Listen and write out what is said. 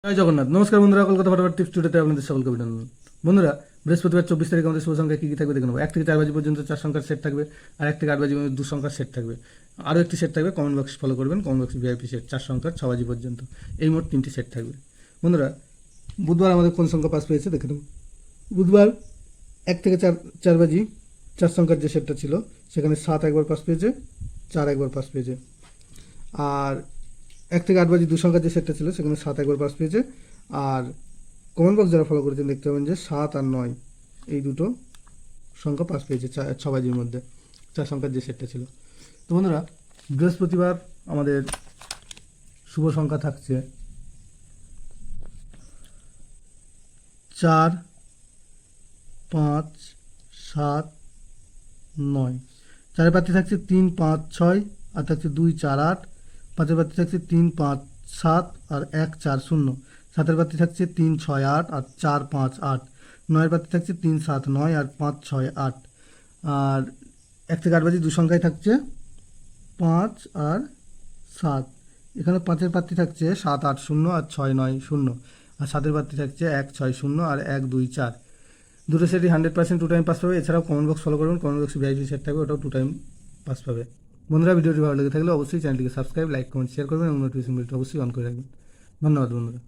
জয় জগন্নাথ। নমস্কার বন্ধুরা, কলকাতা ফটাফট টিপস টুডেতে আপনাদের সকলকে অভিনন্দন। বন্ধুরা, বৃহস্পতিবার 24 তারিখ আমাদের শুভ সংখ্যা কী কী থাকবে দেখে নেবো। 1 থেকে 4 বাজি পর্যন্ত 4 সংখ্যার সেট থাকবে, আর 1 থেকে 8 বাজি পর্যন্ত 2 সংখ্যার সেট থাকবে। আরও একটি সেট থাকবে, কমেন্ট বক্স ফলো করবেন, কমেন্ট বক্স ভিআইপি সেট 4 সংখ্যার 6 বাজি পর্যন্ত। এই মোট 3টি সেট থাকবে। বন্ধুরা, বুধবার আমাদের কোন সংখ্যা পাস পেয়েছে দেখে নেব। বুধবার 1 থেকে 4 বাজি 4 সংখ্যার যে সেটটা ছিল সেখানে 7 একবার পাস পেয়েছে, 4 একবার পাস পেয়েছে। আর 1 থেকে 8 বাজি 2 সংখ্যার যে সেটটা ছিল সেখানে 7 একবার পাস পেয়েছে। আর কমেন্ট বক্স যারা ফলো করেছেন দেখতে পাবেন যে 7 আর 9 এই দুটো সংখ্যা পাস পেয়েছে 6 বাজির মধ্যে 4 সংখ্যার যে সেটটা ছিল। তো বন্ধুরা, বৃহস্পতিবার আমাদের শুভ সংখ্যা থাকছে 4, 5, 7, 9। 4-এর প্রার্থী থাকছে 3, 5, 6, আর থাকছে 2, 4, 8। 5-এর প্রার্থী থাকছে 3, 5, 7, আর 1, 4, 0। 7-এর প্রার্থী থাকছে 3, 6, 8, আর 4, 5, 8। 9-এর প্রার্থী থাকছে 3, 7, 9, আর 5, 6, 8। আর 1 থেকে 8 বাজি 2 সংখ্যায় থাকছে 5 আর 7। এখানে 5-এর প্রার্থী থাকছে 7, 8, 0, আর 6, 9, 0। আর 7-এর প্রার্থী থাকছে 1, 6, 0, আর 1, 2, 4। দুটো সেটই 100% 2 টাইম পাস পাবে। এছাড়াও কমেন্ট বক্স ফলো করবেন, কমেন্ট বক্সে ভিআইপি সেট থাকবে, ওটাও 2 টাইম পাস পাবে। বন্ধুরা, ভিডিওটি ভালো লেগে থাকলে অবশ্যই চ্যানেলটিকে সাবস্ক্রাইব, লাইক, কমেন্ট, শেয়ার করবেন এবং নোটিফিকেশন বেলটি অবশ্যই অন করে রাখবেন। ধন্যবাদ বন্ধুরা।